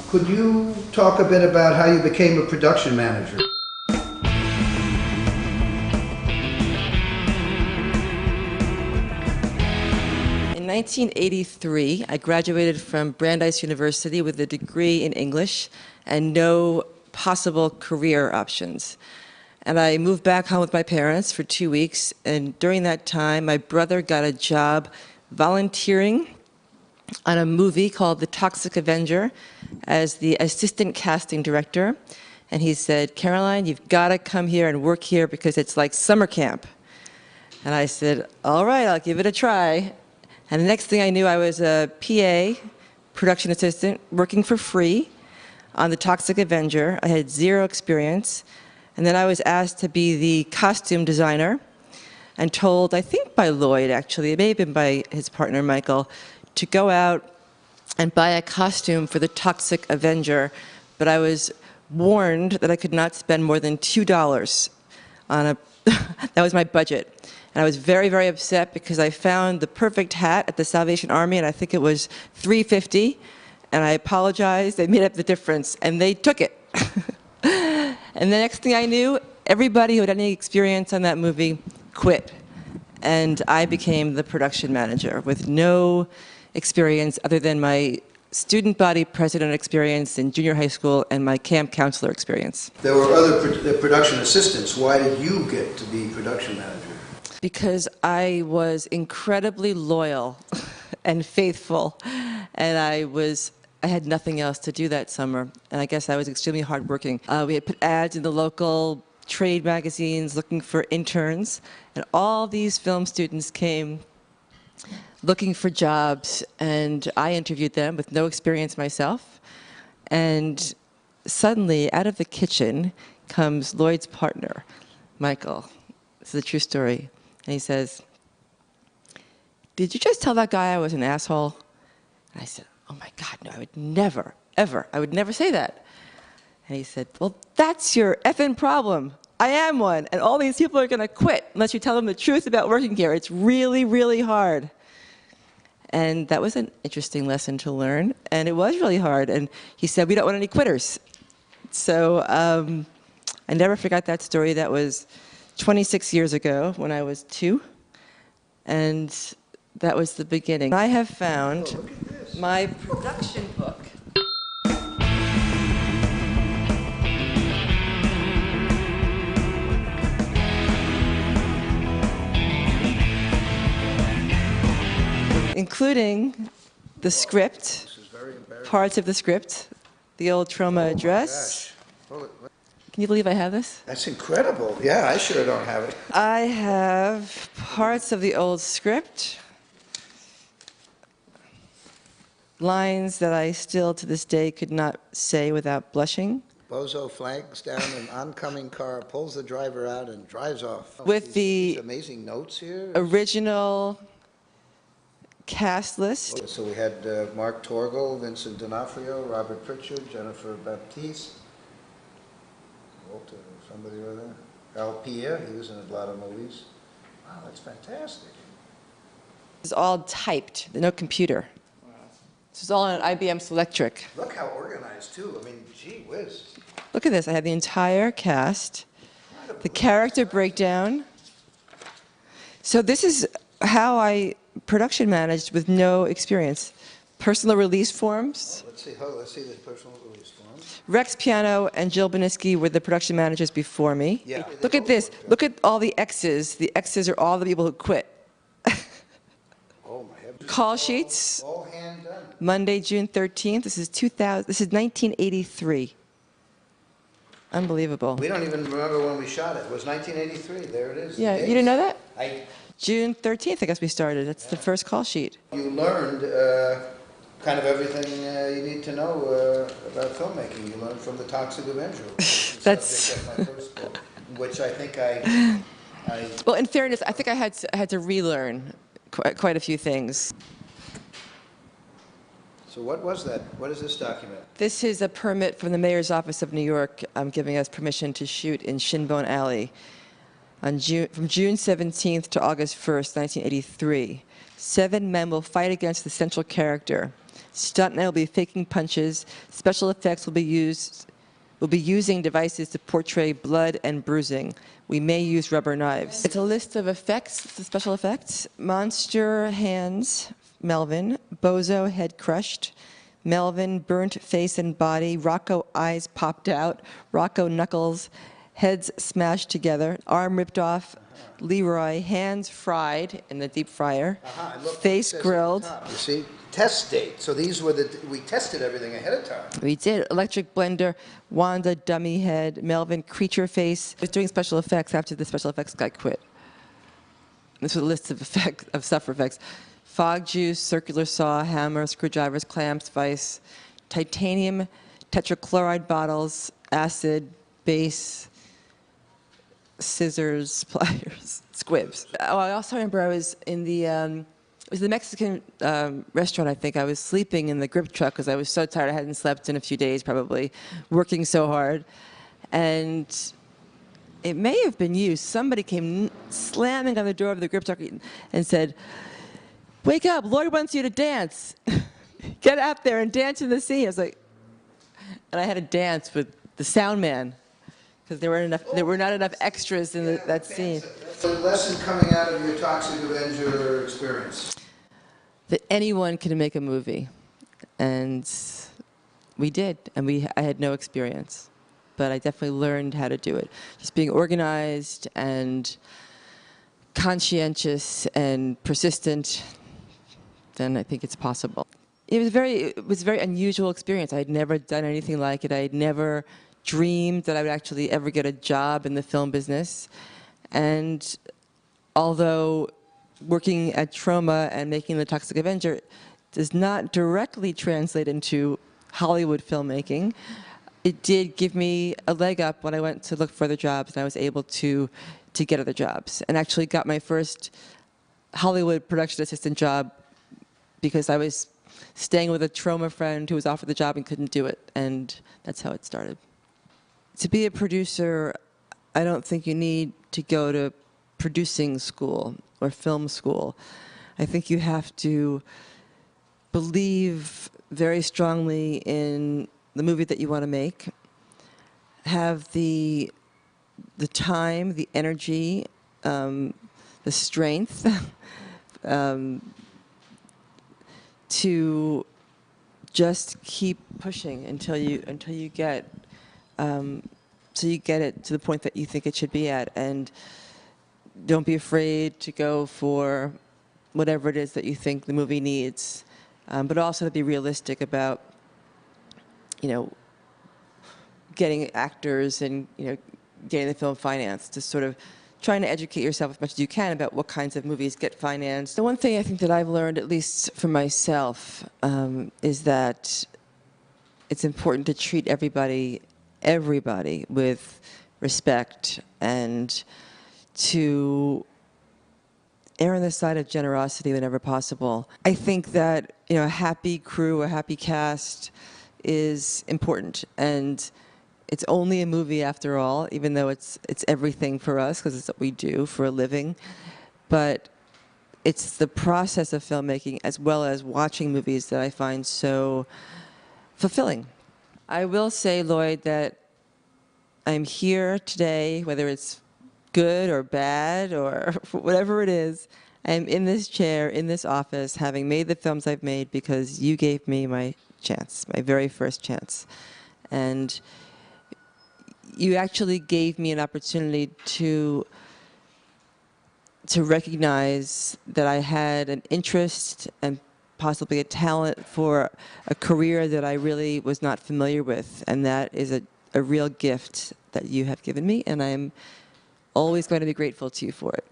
Could you talk a bit about how you became a production manager? In 1983, I graduated from Brandeis University with a degree in English and no possible career options. And I moved back home with my parents for 2 weeks, and during that time, my brother got a job volunteering on a movie called The Toxic Avenger as the assistant casting director. And he said, "Caroline, you've got to come here and work here because it's like summer camp." And I said, "All right, I'll give it a try." And the next thing I knew, I was a PA, production assistant, working for free on The Toxic Avenger. I had zero experience. And then I was asked to be the costume designer and told, I think by Lloyd actually, it may have been by his partner Michael, to go out and buy a costume for The Toxic Avenger. But I was warned that I could not spend more than $2 on a, that was my budget. And I was very, very upset because I found the perfect hat at the Salvation Army, and I think it was $3.50. And I apologized. They made up the difference, and they took it. And the next thing I knew, everybody who had any experience on that movie quit. And I became the production manager with no experience other than my student body president experience in junior high school and my camp counselor experience. There were other production assistants. Why did you get to be production manager? Because I was incredibly loyal and faithful, and I had nothing else to do that summer, and I guess I was extremely hardworking. We had put ads in the local trade magazines looking for interns, and all these film students came looking for jobs, and I interviewed them with no experience myself. And suddenly, out of the kitchen comes Lloyd's partner, Michael. This is a true story. And he says, "Did you just tell that guy I was an asshole?" And I said, "Oh my God, no, I would never, ever, I would never say that." And he said, "Well, that's your effing problem. I am one, and all these people are gonna quit unless you tell them the truth about working here. It's really, really hard." And that was an interesting lesson to learn, and it was really hard. And he said, "We don't want any quitters." So I never forgot that story. That was 26 years ago when I was 2, and that was the beginning. I have found my production book. Including the script, parts of the script, the old Trauma address. Can you believe I have this? That's incredible. Yeah, I sure don't have it. I have parts of the old script, lines that I still to this day could not say without blushing. Bozo flags down an oncoming car, pulls the driver out, and drives off. With these amazing notes here. Original cast list. So we had Mark Torgel, Vincent D'Onofrio, Robert Pritchard, Jennifer Baptiste, Walter, somebody over there, Al Pierre, he was in a lot of movies. Wow, that's fantastic. It's all typed, no computer. Wow. This is all on an IBM Selectric. Look how organized too. I mean, gee whiz. Look at this. I have the entire cast, the character breakdown. So this is how I production managed with no experience. Personal release forms. Let's see the personal release forms. Rex Piano and Jill Beniski were the production managers before me. Yeah. Look at this. Look at all the X's. The X's are all the people who quit. Oh my heavens. Call sheets. All hand done. Monday, June 13th. This is 1983. Unbelievable. We don't even remember when we shot it. It was 1983. There it is. Yeah, you didn't know that? June 13th, I guess we started. That's the first call sheet. You learned kind of everything you need to know about filmmaking. You learned from The Toxic Avenger. That's my first book, which I think I Well, in fairness, I think I had to relearn quite a few things. So what was that? What is this document? This is a permit from the Mayor's Office of New York giving us permission to shoot in Shinbone Alley on from June 17th to August 1st, 1983. 7 men will fight against the central character. Stuntmen will be faking punches. Special effects will be using devices to portray blood and bruising. We may use rubber knives. It's a list of effects, the special effects. Monster hands, Melvin. Bozo, head crushed. Melvin, burnt face and body. Rocco, eyes popped out. Rocco, knuckles, heads smashed together. Arm ripped off. Leroy, hands fried in the deep fryer. And look, Face grilled. You see, test date. So these were we tested everything ahead of time. We did. Electric blender, Wanda, dummy head, Melvin, creature face. I was doing special effects after the special effects guy quit. This was a list of stuff for effects. Fog juice, circular saw, hammer, screwdrivers, clamps, vise, titanium, tetrachloride bottles, acid, base, scissors, pliers, squibs. Oh, I also remember I was in the, it was the Mexican restaurant, I think. I was sleeping in the grip truck because I was so tired. I hadn't slept in a few days, probably, working so hard. And it may have been you. Somebody came slamming on the door of the grip truck and said, "Wake up, Lloyd wants you to dance. Get out there and dance in the scene." I was like, and I had to dance with the sound man, because there were not enough extras in that scene. So the lesson coming out of your Toxic Avenger experience? That anyone can make a movie. And we did. And I had no experience. But I definitely learned how to do it. Just being organized and conscientious and persistent, then I think it's possible. It was a very unusual experience. I had never done anything like it. I had never dreamed that I would actually ever get a job in the film business. And although working at Troma and making the Toxic Avenger does not directly translate into Hollywood filmmaking, it did give me a leg up when I went to look for other jobs, and I was able to get other jobs, and actually got my first Hollywood production assistant job because I was staying with a Troma friend who was offered the job and couldn't do it, and that's how it started. To be a producer, I don't think you need to go to producing school or film school. I think you have to believe very strongly in the movie that you want to make, have the time, the energy, the strength to just keep pushing until you get so you get it to the point that you think it should be at, and don't be afraid to go for whatever it is that you think the movie needs, but also to be realistic about, getting actors and, getting the film financed, to sort of trying to educate yourself as much as you can about what kinds of movies get financed. The one thing I think that I've learned, at least for myself, is that it's important to treat everybody with respect, and to err on the side of generosity whenever possible. I think that a happy crew, a happy cast is important, and it's only a movie after all, even though it's everything for us because it's what we do for a living. But it's the process of filmmaking as well as watching movies that I find so fulfilling. I will say, Lloyd, that I'm here today, whether it's good or bad or whatever it is. I'm in this chair, in this office, having made the films I've made because you gave me my chance, my very first chance. And you actually gave me an opportunity to recognize that I had an interest and possibly a talent for a career that I really was not familiar with. And that is a real gift that you have given me, and I'm always going to be grateful to you for it.